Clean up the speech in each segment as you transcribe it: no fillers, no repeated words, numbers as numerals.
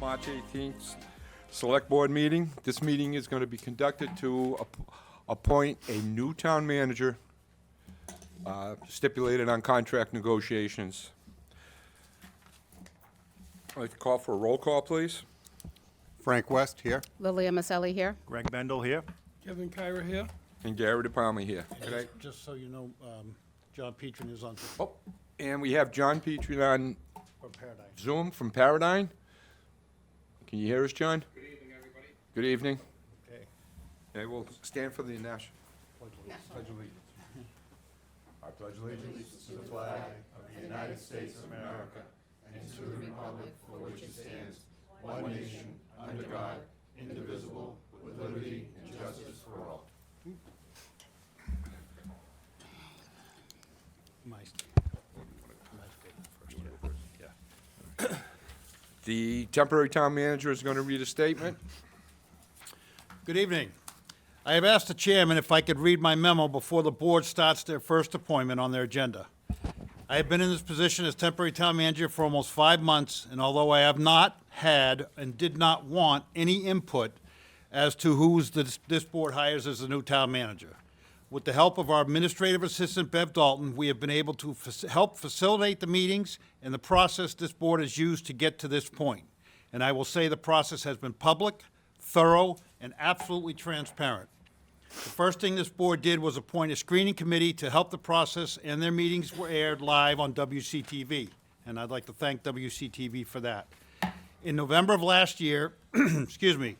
March 18th Select Board meeting. This meeting is going to be conducted to appoint a new town manager stipulated on contract negotiations. I'd like to call for a roll call, please. Frank West here. Lilia Maselli here. Greg Bendel here. Kevin Kyra here. And Gary DePalma here. Just so you know, John Petrin is on Oh, and we have John Petrie on for Paradise. Zoom from Paradigm. Can you hear us, John? Good evening, everybody. Good evening. Okay. Okay, we'll stand for the national pledge allegiance. I pledge allegiance to the flag of the United States of America and to the republic for which it stands, one nation, under God, indivisible, with liberty and justice for all. The temporary town manager is going to read a statement. Good evening. I have asked the chairman if I could read my memo before the board starts their first appointment on their agenda. I have been in this position as temporary town manager for almost 5 months, and although I have not had and did not want any input as to who's this board hires as the new town manager, with the help of our administrative assistant, Bev Dalton, we have been able to help facilitate the meetings and the process this board has used to get to this point. And I will say the process has been public, thorough, and absolutely transparent. The first thing this board did was appoint a screening committee to help the process, and their meetings were aired live on WCTV. And I'd like to thank WCTV for that. In November of last year, excuse me,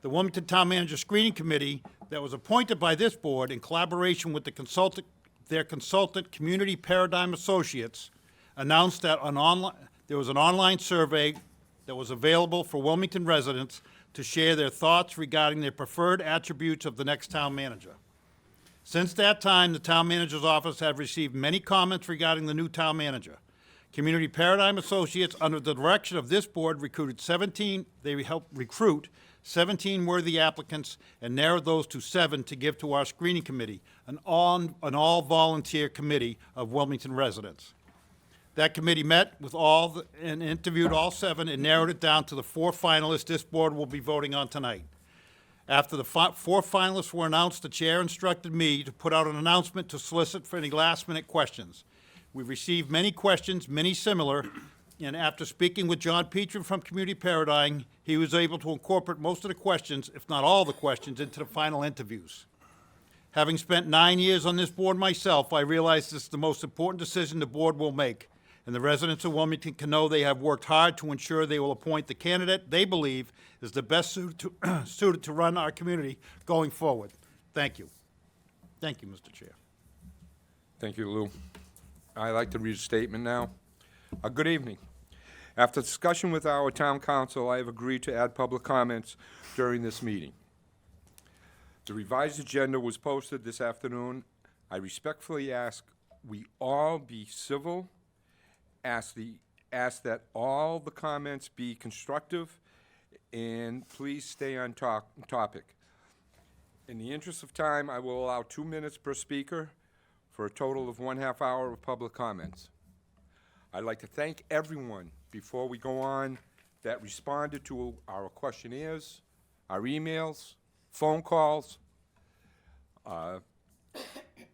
the Wilmington Town Manager Screening Committee that was appointed by this board in collaboration with their consultant, Community Paradigm Associates, announced that there was an online survey that was available for Wilmington residents to share their thoughts regarding their preferred attributes of the next town manager. Since that time, the town manager's office have received many comments regarding the new town manager. Community Paradigm Associates, under the direction of this board, they helped recruit 17 worthy applicants and narrowed those to 7 to give to our screening committee, an all-volunteer committee of Wilmington residents. That committee met with and interviewed all 7 and narrowed it down to the 4 finalists this board will be voting on tonight. After the 4 finalists were announced, the chair instructed me to put out an announcement to solicit for any last-minute questions. We received many questions, many similar, and after speaking with John Petrin from Community Paradigm, he was able to incorporate most of the questions, if not all the questions, into the final interviews. Having spent 9 years on this board myself, I realize this is the most important decision the board will make, and the residents of Wilmington can know they have worked hard to ensure they will appoint the candidate they believe is the best suited to run our community going forward. Thank you. Thank you, Mr. Chair. Thank you, Lou. I'd like to read a statement now. Good evening. After discussion with our town council, I have agreed to add public comments during this meeting. The revised agenda was posted this afternoon. I respectfully ask we all be civil, ask that all the comments be constructive, and please stay on topic. In the interest of time, I will allow 2 minutes per speaker for a total of 1/2 hour of public comments. I'd like to thank everyone, before we go on, that responded to our questionnaires, our emails, phone calls,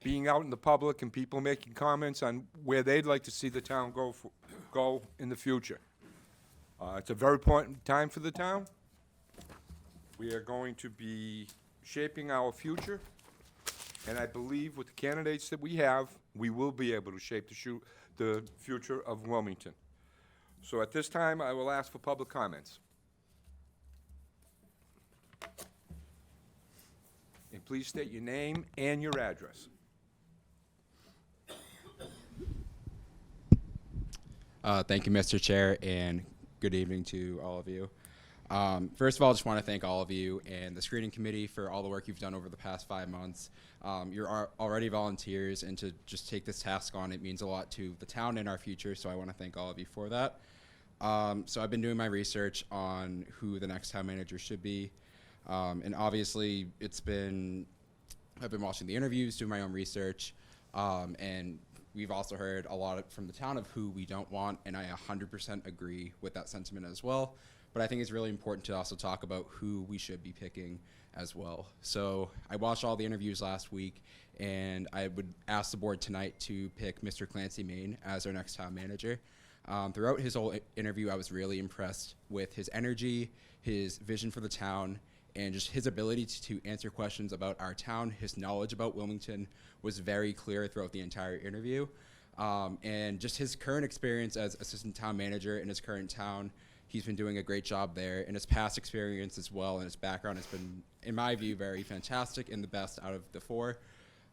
being out in the public and people making comments on where they'd like to see the town go in the future. It's a very important time for the town. We are going to be shaping our future, and I believe with the candidates that we have, we will be able to shape the future of Wilmington. So at this time, I will ask for public comments. And please state your name and your address. Thank you, Mr. Chair, and good evening to all of you. First of all, I just want to thank all of you and the screening committee for all the work you've done over the past 5 months. You're already volunteers, and to just take this task on, it means a lot to the town and our future, so I want to thank all of you for that. So I've been doing my research on who the next town manager should be, and obviously I've been watching the interviews, doing my own research, and we've also heard a lot from the town of who we don't want, and I 100% agree with that sentiment as well. But I think it's really important to also talk about who we should be picking as well. So I watched all the interviews last week, and I would ask the board tonight to pick Mr. Clancy Main as our next town manager. Throughout his whole interview, I was really impressed with his energy, his vision for the town, and just his ability to answer questions about our town. His knowledge about Wilmington was very clear throughout the entire interview. And just his current experience as assistant town manager in his current town, he's been doing a great job there. And his past experience as well, and his background has been, in my view, very fantastic and the best out of the four.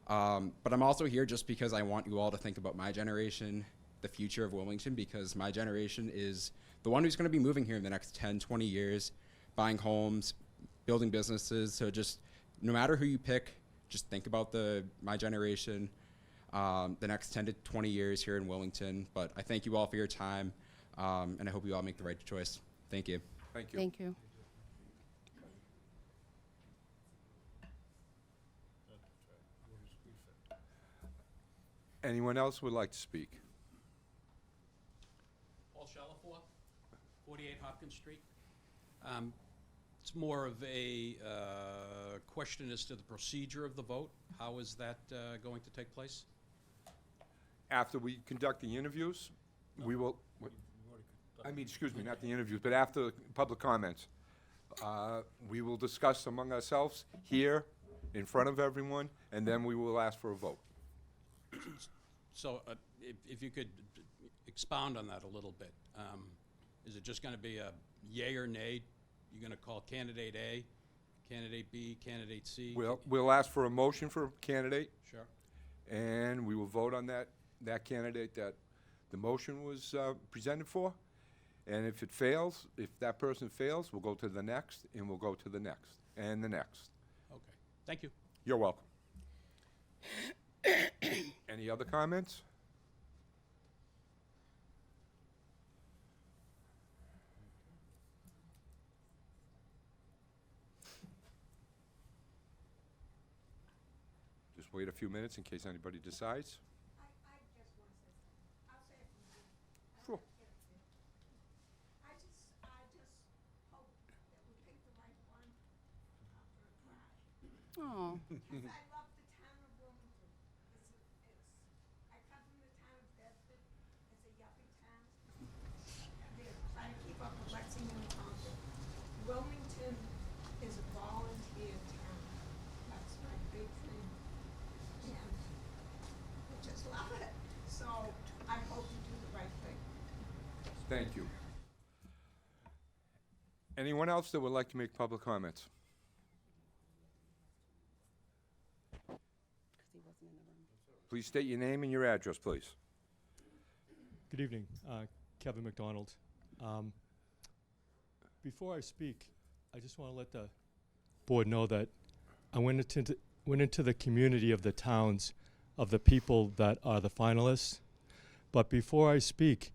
But I'm also here just because I want you all to think about my generation, the future of Wilmington, because my generation is the one who's going to be moving here in the next 10, 20 years, buying homes, building businesses. So just no matter who you pick, just think about my generation, the next 10 to 20 years here in Wilmington. But I thank you all for your time, and I hope you all make the right choice. Thank you. Thank you. Thank you. Anyone else would like to speak? Paul Shalafore, 48 Hopkins Street. It's more of a question as to the procedure of the vote. How is that going to take place? After we conduct the interviews, we will, excuse me, not the interviews, but after public comments, we will discuss among ourselves here in front of everyone, and then we will ask for a vote. So if you could expound on that a little bit. Is it just going to be a yay or nay? You're going to call candidate A, candidate B, candidate C? We'll ask for a motion for a candidate, Sure. and we will vote on that candidate that the motion was presented for. And if it fails, if that person fails, we'll go to the next, and we'll go to the next, and the next. Okay. Thank you. You're welcome. Any other comments? Just wait a few minutes in case anybody decides. I just want to say something. I'll say it from here. Sure. I just hope that we pick the right one after a cry. Oh, Because I love the town of Wilmington. I come from the town of Bedford. It's a yuppie town. They're trying to keep up with Lexington and Concord. Wilmington is a volunteer town. That's my big thing. And I just love it. So I hope you do the right thing. Thank you. Anyone else that would like to make public comments? Please state your name and your address, please. Good evening, Kevin McDonald. Before I speak, I just want to let the board know that I went into the community of the towns of the people that are the finalists. But before I speak,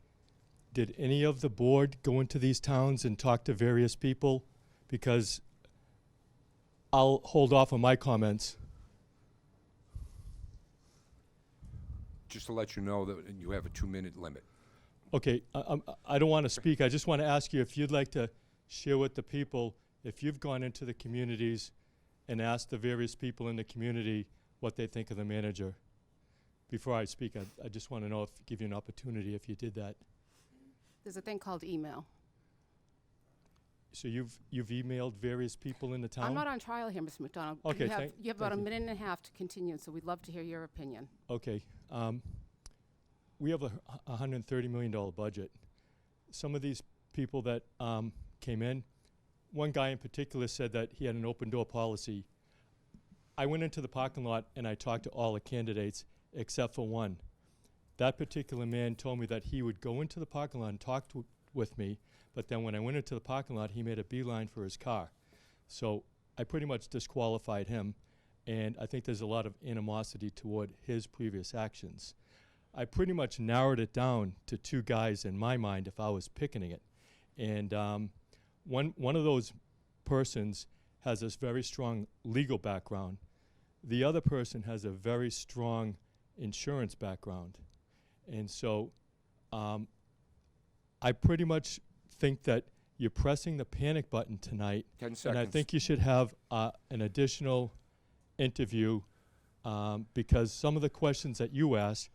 did any of the board go into these towns and talk to various people? Because I'll hold off on my comments. Just to let you know that you have a 2-minute limit. Okay, I don't want to speak. I just want to ask you if you'd like to share with the people, if you've gone into the communities and asked the various people in the community what they think of the manager. Before I speak, I just want to know give you an opportunity if you did that. there's a thing called email. So you've emailed various people in the town? I'm not on trial here, Mr. McDonald. Okay, You have about a thank you. minute and a half to continue, so we'd love to hear your opinion. Okay. We have a $130 million budget. Some of these people that came in, one guy in particular said that he had an open door policy. I went into the parking lot and I talked to all the candidates except for one. That particular man told me that he would go into the parking lot and talk with me, but then when I went into the parking lot, he made a beeline for his car. So I pretty much disqualified him, and I think there's a lot of animosity toward his previous actions. I pretty much narrowed it down to two guys in my mind if I was picking it. And one of those persons has this very strong legal background. The other person has a very strong insurance background. And so I pretty much think that you're pressing the panic button tonight. 10 And I seconds. think you should have an additional interview because some of the questions that you asked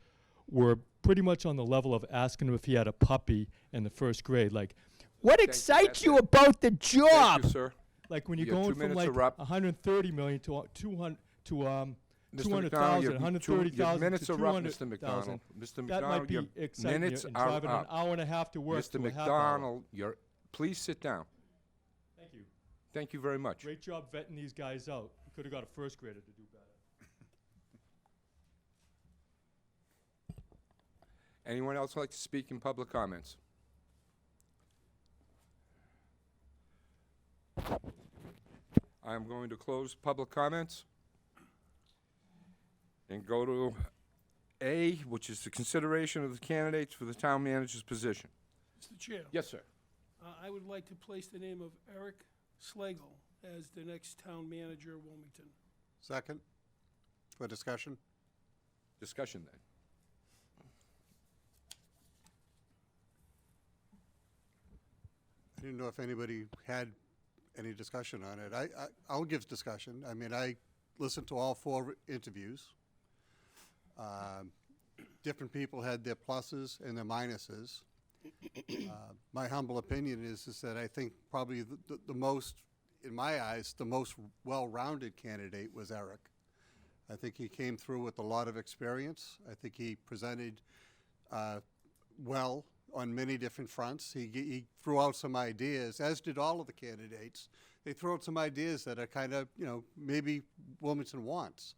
were pretty much on the level of asking him if he had a puppy in the first grade. Like, what you, excites that's you it. about the Thank job? you, sir. Like when you're You got 2 going from minutes, like you're up. 130 million to 200 to Mr. 200,000, McDonald, your 130,000 minutes to are up, Mr. 200,000. McDonald. Mr. That McDonald, might be your exciting minutes you and are driving up. an hour and a half to work Mr. to a half hour. McDonald, please sit down. Thank you. Thank you very much. Great job vetting these guys out. You could have got a first grader to do better. Anyone else like to speak in public comments? I am going to close public comments and go to A, which is the consideration of the candidates for the town manager's position. Mr. Chair, Yes, sir. I would like to place the name of Eric Slagle as the next town manager of Wilmington. Second, for discussion. Discussion then. I didn't know if anybody had any discussion on it. I'll give discussion. I mean, I listened to all 4 interviews. Different people had their pluses and their minuses. My humble opinion is that I think probably the most, in my eyes, the most well-rounded candidate was Eric. I think he came through with a lot of experience. I think he presented well on many different fronts. He threw out some ideas, as did all of the candidates. They threw out some ideas that are kind of, maybe Wilmington wants.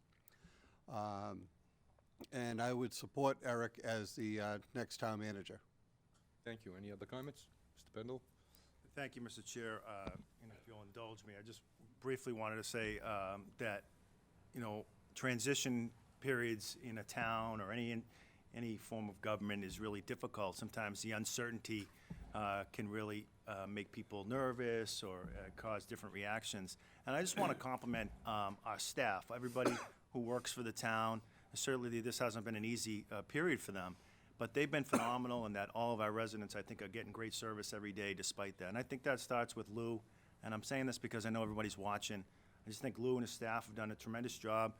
And I would support Eric as the next town manager. Thank you. Any other comments? Mr. Bendel? Thank you, Mr. Chair. And if you'll indulge me, I just briefly wanted to say that, transition periods in a town or any form of government is really difficult. Sometimes the uncertainty can really make people nervous or cause different reactions. And I just want to compliment our staff, everybody who works for the town. Certainly, this hasn't been an easy period for them, but they've been phenomenal, and that all of our residents, I think, are getting great service every day despite that. And I think that starts with Lou, and I'm saying this because I know everybody's watching. I just think Lou and his staff have done a tremendous job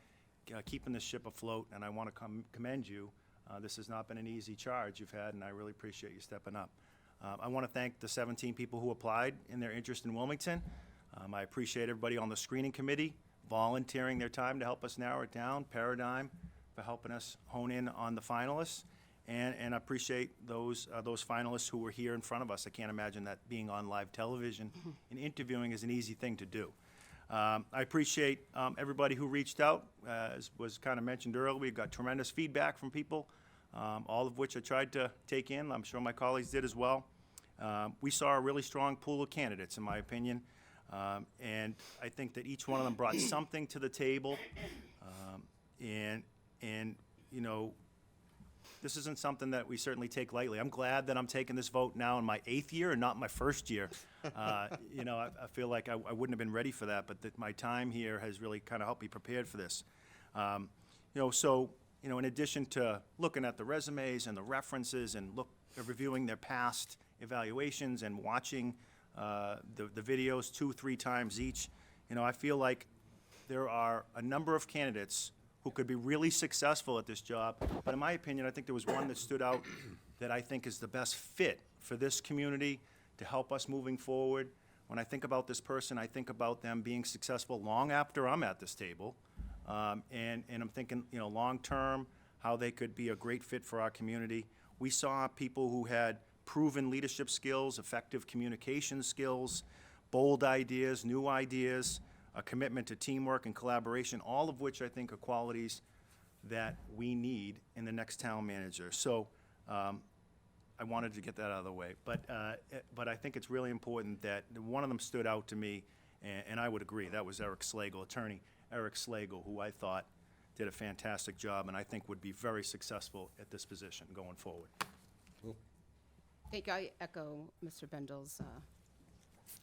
keeping the ship afloat, and I want to commend you. This has not been an easy charge you've had, and I really appreciate you stepping up. I want to thank the 17 people who applied in their interest in Wilmington. I appreciate everybody on the screening committee volunteering their time to help us narrow it down, Paradigm for helping us hone in on the finalists, and I appreciate those finalists who were here in front of us. I can't imagine that being on live television and interviewing is an easy thing to do. I appreciate everybody who reached out. As was kind of mentioned earlier, we got tremendous feedback from people, all of which I tried to take in. I'm sure my colleagues did as well. We saw a really strong pool of candidates, in my opinion, and I think that each one of them brought something to the table, and this isn't something that we certainly take lightly. I'm glad that I'm taking this vote now in my 8th year and not my 1st year. I feel like I wouldn't have been ready for that, but that my time here has really kind of helped me prepared for this. In addition to looking at the resumes and the references and reviewing their past evaluations and watching the videos 2-3 times each, I feel like there are a number of candidates who could be really successful at this job. But in my opinion, I think there was one that stood out that I think is the best fit for this community to help us moving forward. When I think about this person, I think about them being successful long after I'm at this table. And I'm thinking, long-term, how they could be a great fit for our community. We saw people who had proven leadership skills, effective communication skills, bold ideas, new ideas, a commitment to teamwork and collaboration, all of which I think are qualities that we need in the next town manager. So I wanted to get that out of the way. But I think it's really important that one of them stood out to me, and I would agree. That was Eric Slagle, attorney Eric Slagle, who I thought did a fantastic job and I think would be very successful at this position going forward. Thank you. I echo Mr. Bendel's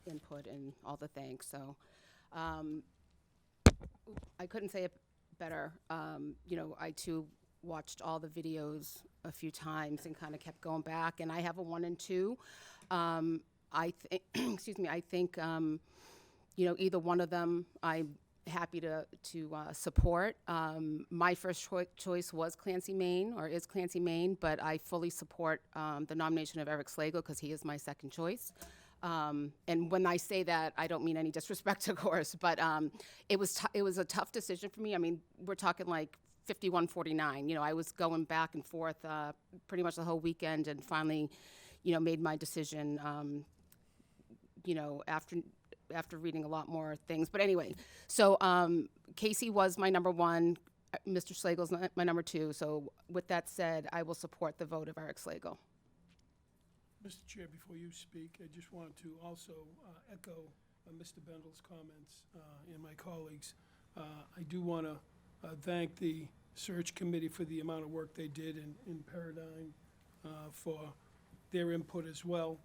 input and all the thanks. So I couldn't say it better. I too watched all the videos a few times and kind of kept going back. And I have a 1 and 2. I think, excuse me, I think, you know, either one of them, I'm happy to support. My first choice was Clancy Main, or is Clancy Main, but I fully support the nomination of Eric Slagle because he is my second choice. And when I say that, I don't mean any disrespect, of course, but it was a tough decision for me. I mean, we're talking like 51-49. You know, I was going back and forth pretty much the whole weekend, and finally, you know, made my decision. You know, after reading a lot more things. But anyway, so Casey was my number 1. Mr. Slagle's my number 2. So with that said, I will support the vote of Eric Slagle. Mr. Chair, before you speak, I just want to also echo Mr. Bendel's comments and my colleagues. I do want to thank the search committee for the amount of work they did in Paradigm, for their input as well.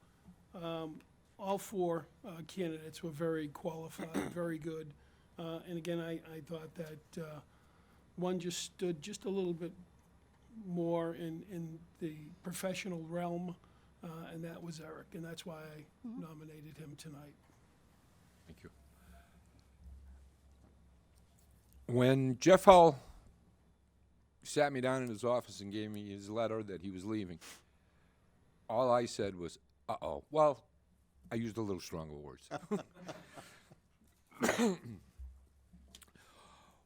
All 4 candidates were very qualified, very good. And again, I thought that one just stood just a little bit more in the professional realm, and that was Eric. And that's why I nominated him tonight. Thank you. When Jeff Hull sat me down in his office and gave me his letter that he was leaving, all I said was, uh-oh. Well, I used a little stronger words.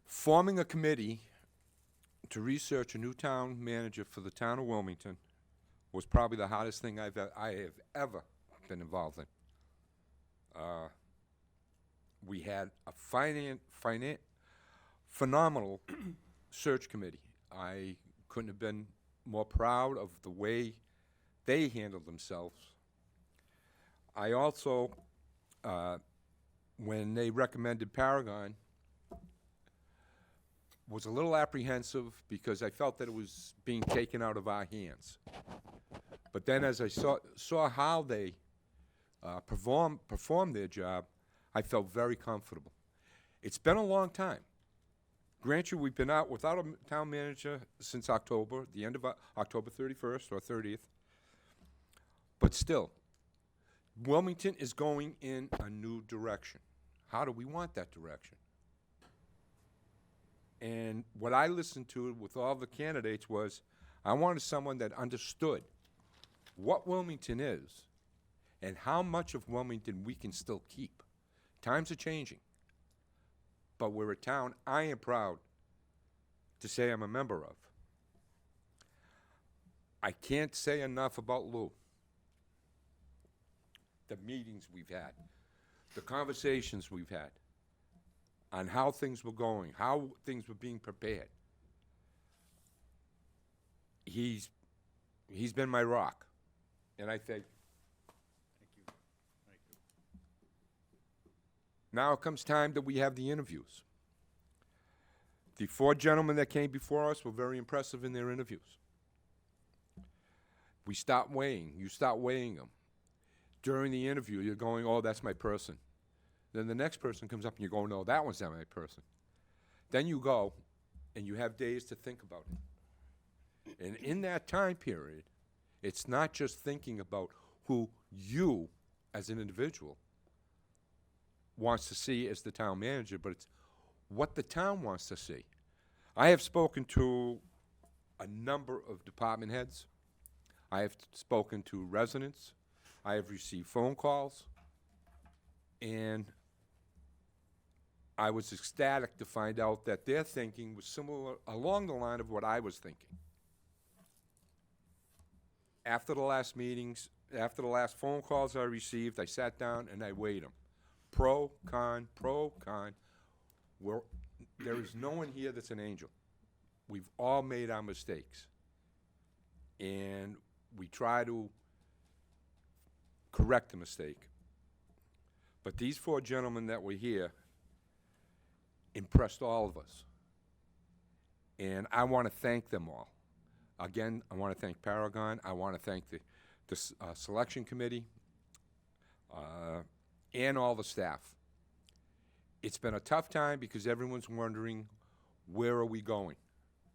Forming a committee to research a new town manager for the town of Wilmington was probably the hardest thing I have ever been involved in. We had a phenomenal search committee. I couldn't have been more proud of the way they handled themselves. I also, when they recommended Paragon, was a little apprehensive because I felt that it was being taken out of our hands. But then as I saw how they performed their job, I felt very comfortable. It's been a long time. Grant you, we've been out without a town manager since October, the end of October 31st or 30th. But still, Wilmington is going in a new direction. How do we want that direction? And what I listened to with all the candidates was, I wanted someone that understood what Wilmington is and how much of Wilmington we can still keep. Times are changing, but we're a town I am proud to say I'm a member of. I can't say enough about Lou. The meetings we've had, the conversations we've had on how things were going, how things were being prepared. He's been my rock, and I think. Thank you. Thank you. Now it comes time that we have the interviews. The 4 gentlemen that came before us were very impressive in their interviews. You start weighing them. During the interview, you're going, oh, that's my person. Then the next person comes up and you go, no, that one's not my person. Then you go and you have days to think about it. And in that time period, it's not just thinking about who you, as an individual, wants to see as the town manager, but it's what the town wants to see. I have spoken to a number of department heads. I have spoken to residents. I have received phone calls, and I was ecstatic to find out that their thinking was similar, along the line of what I was thinking. After the last meetings, after the last phone calls I received, I sat down and I weighed them. Pro, con. There is no one here that's an angel. We've all made our mistakes. And we try to correct the mistake. But these 4 gentlemen that were here impressed all of us. And I want to thank them all. Again, I want to thank Paragon. I want to thank the selection committee and all the staff. It's been a tough time because everyone's wondering, where are we going?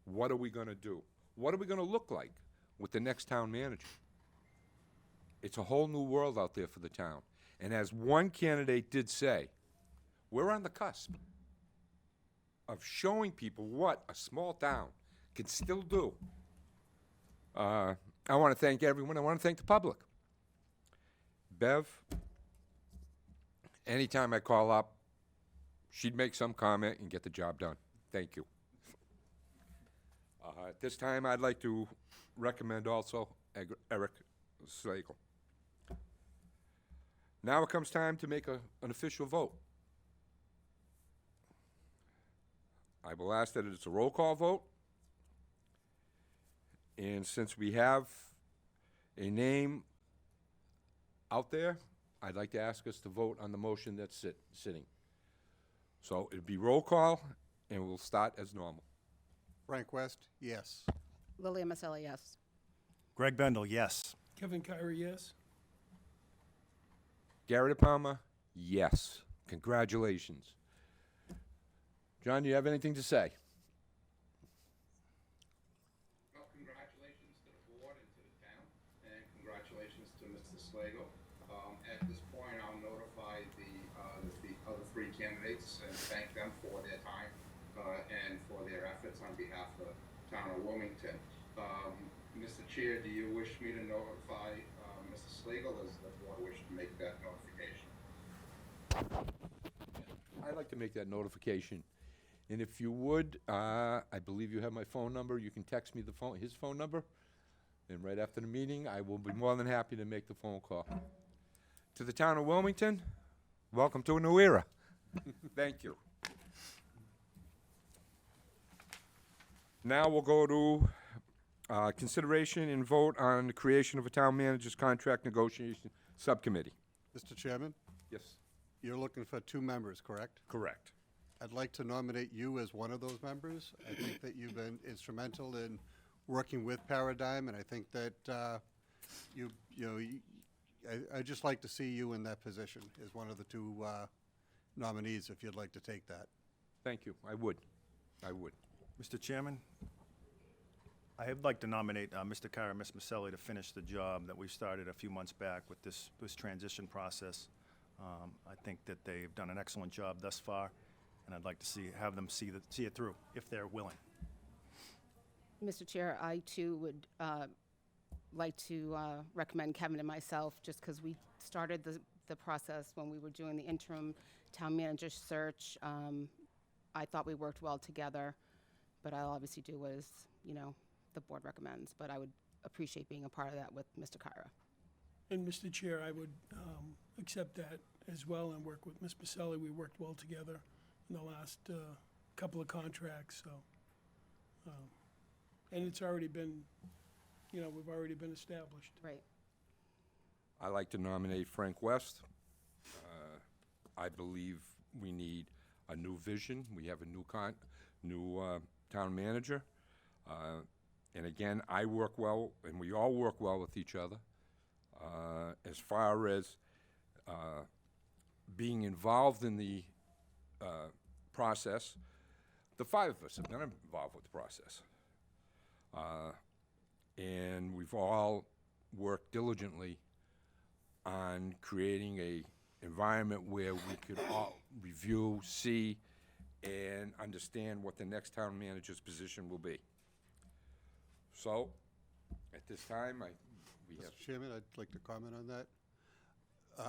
What are we going to do? What are we gonna look like with the next town manager? It's a whole new world out there for the town. And as one candidate did say, we're on the cusp of showing people what a small town can still do. I want to thank everyone. I want to thank the public. Bev, anytime I call up, she'd make some comment and get the job done. Thank you. At this time, I'd like to recommend also Eric Slagle. Now it comes time to make an official vote. I will ask that it's a roll call vote. And since we have a name out there, I'd like to ask us to vote on the motion that's sitting. So it'd be roll call, and we'll start as normal. Frank West, yes. Lilia Maselli, yes. Greg Bendel, yes. Kevin Kyrie, yes. Gary DePalma, yes. Congratulations. John, do you have anything to say? Well, congratulations to the board and to the town, and congratulations to Mr. Slagle. At this point, I'll notify the other three candidates and thank them for their time and for their efforts on behalf of the town of Wilmington. Mr. Chair, do you wish me to notify Mr. Slagle, or does the board wish to make that notification? I'd like to make that notification. And if you would, I believe you have my phone number. You can text me his phone number. And right after the meeting, I will be more than happy to make the phone call. To the town of Wilmington, welcome to a new era. Thank you. Now we'll go to consideration and vote on the creation of a town manager's contract negotiation subcommittee. Mr. Chairman, Yes. you're looking for 2 members, correct? Correct. I'd like to nominate you as one of those members. I think that you've been instrumental in working with Paradigm, and I think that I'd just like to see you in that position as one of the 2 nominees, if you'd like to take that. Thank you. I would. Mr. Chairman, I'd like to nominate Mr. Kyra and Ms. Maselli to finish the job that we started a few months back with this transition process. I think that they've done an excellent job thus far, and I'd like to have them see it through, if they're willing. Mr. Chair, I too would like to recommend Kevin and myself, just because we started the process when we were doing the interim town manager search. I thought we worked well together, but I'll obviously do as, the board recommends. But I would appreciate being a part of that with Mr. Kyra. And Mr. Chair, I would accept that as well and work with Ms. Maselli. We worked well together in the last couple of contracts, so. And it's already been, we've already been established. Right. I'd like to nominate Frank West. I believe we need a new vision. We have a new town manager. And again, I work well, and we all work well with each other. As far as being involved in the process, the 5 of us have been involved with the process. And we've all worked diligently on creating a environment where we could all review, see, and understand what the next town manager's position will be. So, at this time, we have. Mr. Chairman, I'd like to comment on that.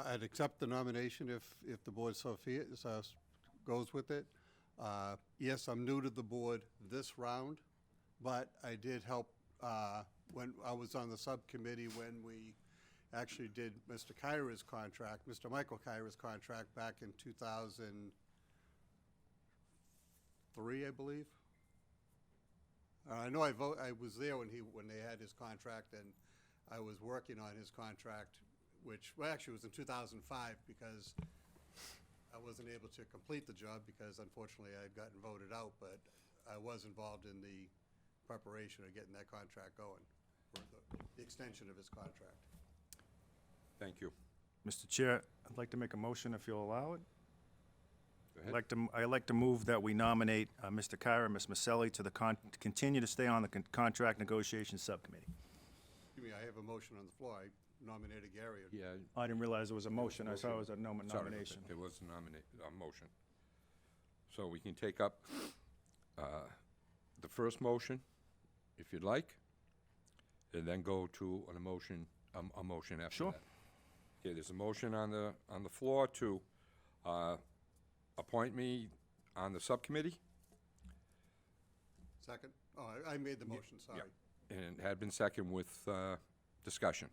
I'd accept the nomination if the board so goes with it. Yes, I'm new to the board this round, but I did help when I was on the subcommittee when we actually did Mr. Kyra's contract, Mr. Michael Kyra's contract back in 2003, I believe. I know I was there when they had his contract, and I was working on his contract, which actually was in 2005 because I wasn't able to complete the job because unfortunately I had gotten voted out, but I was involved in the preparation of getting that contract going, for the extension of his contract. Thank you. Mr. Chair, I'd like to make a motion if you'll allow it. I'd like to move that we nominate Mr. Kyra and Ms. Maselli to to continue to stay on the contract negotiations subcommittee. Excuse me, I have a motion on the floor. I nominated Gary. Yeah, I didn't realize there was a motion. I saw it was a sorry, nomination. there was a motion. So we can take up the first motion, if you'd like, and then go to a motion after Sure. that. Okay, there's a motion on the floor to appoint me on the subcommittee, Second? Oh, I made the motion, sorry. and it had been second with discussion.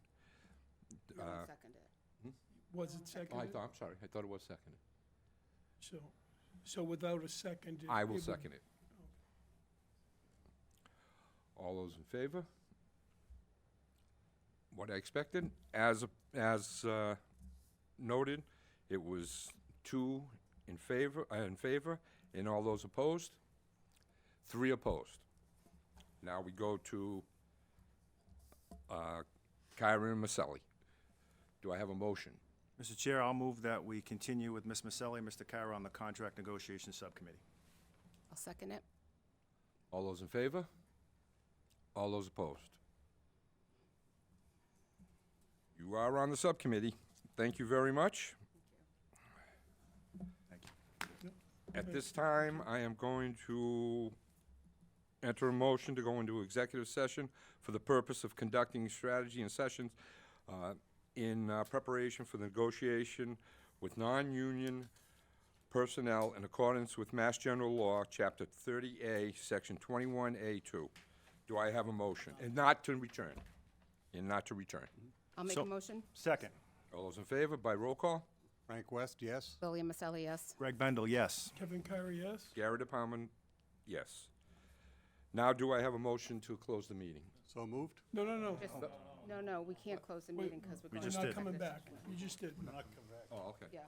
No one seconded it. Was it Oh, seconded? I'm sorry, I thought it was seconded. So without a second? I will would- second it. All those in favor? What I expected, as noted, it was 2 in favor, and all those opposed? 3 opposed. Now we go to Kyra and Maselli. Do I have a motion? Mr. Chair, I'll move that we continue with Ms. Maselli and Mr. Kyra on the contract negotiations subcommittee. I'll second it. All those in favor? All those opposed? You are on the subcommittee. Thank you very much. Thank you. At this time, I am going to enter a motion to go into executive session for the purpose of conducting strategy and sessions in preparation for the negotiation with non-union personnel in accordance with Mass General Law, Chapter 30A, Section 21A2. Do I have a motion? And not to return. I'll make So- a motion. Second. All those in favor by roll call? Frank West, yes? William Maselli, yes. Greg Bendel, yes. Kevin Kyrie, yes? Gary DePalma, yes. Now, do I have a motion to close the meeting? So moved? No, no, no. Just, no, we can't close the meeting because we're going just to did. Not coming back. You just did. Oh, okay. Yeah.